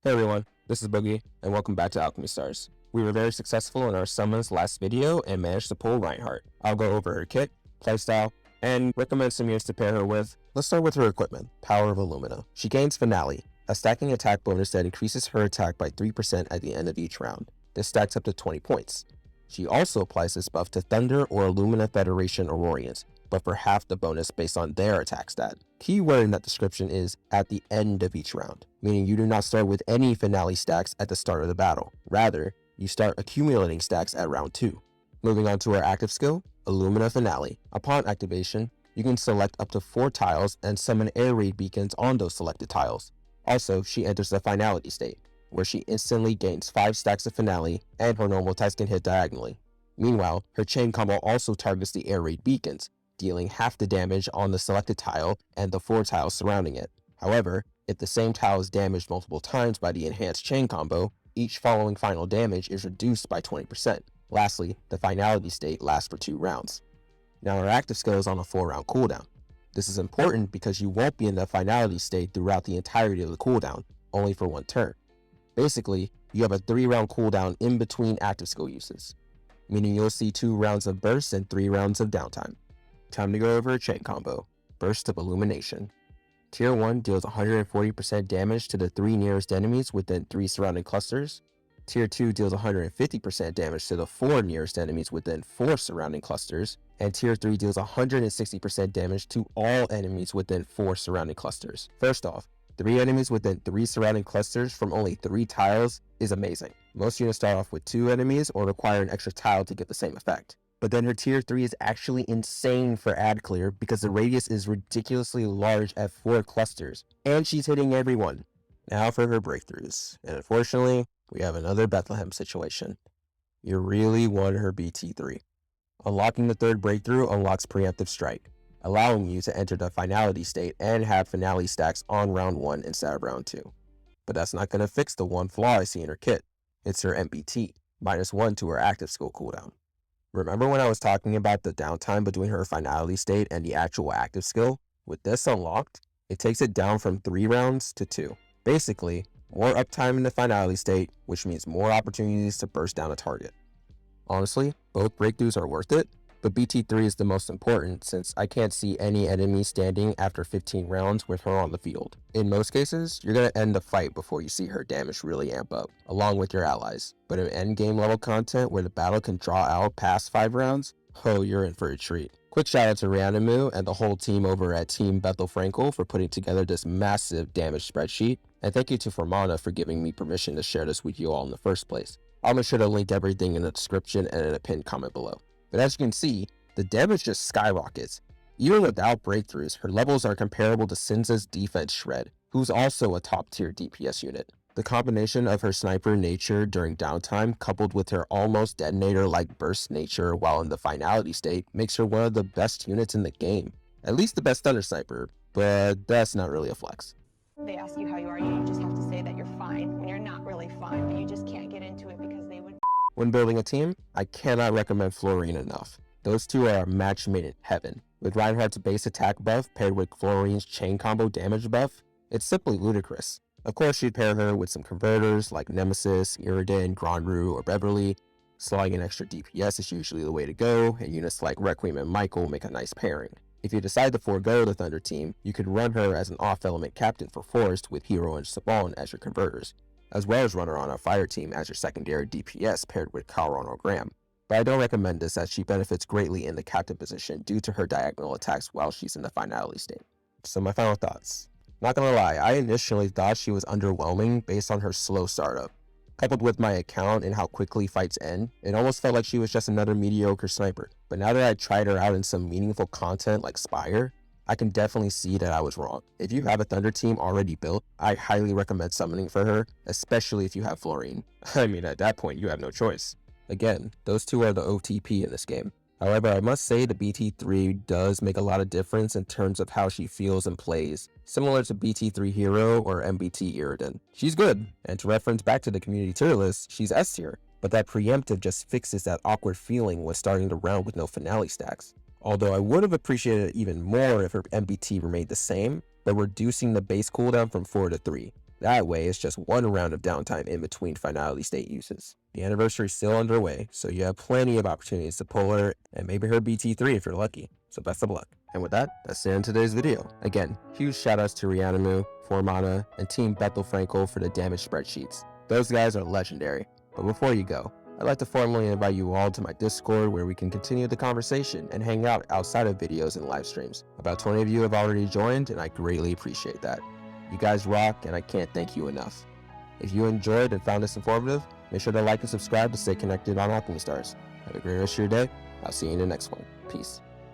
Hey everyone, this is Boogie, and welcome back to Alchemy Stars. We were very successful in our summons last video and managed to pull Reinhardt. I'll go over her kit, playstyle, and recommend some units to pair her with. Let's start with her equipment, Power of Illumina. She gains Finale, a stacking attack bonus that increases her attack by 3% at the end of each round. This stacks up to 20 points. She also applies this buff to Thunder or Illumina Federation Aurorians, but for half the bonus based on their attack stat. Key word in that description is at the end of each round, meaning you do not start with any finale stacks at the start of the battle. Rather, you start accumulating stacks at round 2. Moving on to our active skill, Illumina Finale. Upon activation, you can select up to 4 tiles and summon air raid beacons on those selected tiles. Also, she enters the finality state, where she instantly gains 5 stacks of finale and her normal attacks can hit diagonally. Meanwhile, her chain combo also targets the air raid beacons, dealing half the damage on the selected tile and the 4 tiles surrounding it. However, if the same tile is damaged multiple times by the enhanced chain combo, each following final damage is reduced by 20%. Lastly, the finality state lasts for 2 rounds. Now our active skill is on a 4-round cooldown. This is important because you won't be in the finality state throughout the entirety of the cooldown, only for 1 turn. Basically, you have a 3-round cooldown in between active skill uses, meaning you'll see 2 rounds of burst and 3 rounds of downtime. Time to go over a chain combo, Burst of Illumination. Tier 1 deals 140% damage to the 3 nearest enemies within 3 surrounding clusters. Tier 2 deals 150% damage to the 4 nearest enemies within 4 surrounding clusters. And Tier 3 deals 160% damage to all enemies within 4 surrounding clusters. First off, 3 enemies within 3 surrounding clusters from only 3 tiles is amazing. Most units start off with 2 enemies or require an extra tile to get the same effect. But then her tier 3 is actually insane for ad clear because the radius is ridiculously large at 4 clusters, and she's hitting everyone. Now for her breakthroughs, and unfortunately, we have another Bethlehem situation. You really want her BT3. Unlocking the 3rd breakthrough unlocks Preemptive Strike, allowing you to enter the finality state and have finale stacks on round 1 instead of round 2. But that's not going to fix the one flaw I see in her kit. It's her MBT, -1 to her active skill cooldown. Remember when I was talking about the downtime between her finality state and the actual active skill? With this unlocked, it takes it down from 3 rounds to 2. Basically, more uptime in the finality state, which means more opportunities to burst down a target. Honestly, both breakthroughs are worth it, but BT3 is the most important since I can't see any enemy standing after 15 rounds with her on the field. In most cases, you're going to end the fight before you see her damage really amp up, along with your allies. But in endgame level content where the battle can draw out past 5 rounds, oh, you're in for a treat. Quick shout out to Reanimu and the whole team over at Team Bethel Frankel for putting together this massive damage spreadsheet, and thank you to Fourmana for giving me permission to share this with you all in the first place. I'll make sure to link everything in the description and in a pinned comment below. But as you can see, the damage just skyrockets. Even without breakthroughs, her levels are comparable to Sinza's defense shred, who's also a top tier DPS unit. The combination of her sniper nature during downtime coupled with her almost detonator-like burst nature while in the finality state makes her one of the best units in the game. At least the best Thunder Sniper, but that's not really a flex. They ask you how you are, you just have to say that you're fine when you're not really fine, but you just can't get into it because they would. When building a team, I cannot recommend Florine enough. Those two are a match made in heaven. With Reinhardt's base attack buff paired with Florine's chain combo damage buff, it's simply ludicrous. Of course, you'd pair her with some converters like Nemesis, Iridan, Grandru, or Beverly. Slotting in extra DPS is usually the way to go, and units like Requiem and Michael make a nice pairing. If you decide to forego the Thunder team, you could run her as an off-element captain for Forest with Hero and Sabon as your converters, as well as run her on a fire team as your secondary DPS paired with Calron or Graham. But I don't recommend this as she benefits greatly in the captain position due to her diagonal attacks while she's in the finality state. So my final thoughts. Not gonna lie, I initially thought she was underwhelming based on her slow startup. Coupled with my account and how quickly fights end, it almost felt like she was just another mediocre sniper. But now that I tried her out in some meaningful content like Spire, I can definitely see that I was wrong. If you have a Thunder team already built, I highly recommend summoning for her, especially if you have Florine. I mean, at that point, you have no choice. Again, those two are the OTP in this game. However, I must say the BT3 does make a lot of difference in terms of how she feels and plays, similar to BT3 Hero or MBT Iridan. She's good, and to reference back to the community tier list, she's S tier, but that preemptive just fixes that awkward feeling when starting the round with no finale stacks. Although I would have appreciated it even more if her MBT remained the same, but reducing the base cooldown from 4 to 3. That way, it's just one round of downtime in between finality state uses. The anniversary is still underway, so you have plenty of opportunities to pull her and maybe her BT3 if you're lucky. So best of luck. And with that, that's the end of today's video. Again, huge shoutouts to Reinhardt, Fourmana, and Team Bethel Frankel for the damage spreadsheets. Those guys are legendary. But before you go, I'd like to formally invite you all to my Discord where we can continue the conversation and hang out outside of videos and live streams. About 20 of you have already joined, and I greatly appreciate that. You guys rock, and I can't thank you enough. If you enjoyed and found this informative, make sure to like and subscribe to stay connected on Alchemy Stars. Have a great rest of your day. I'll see you in the next one. Peace.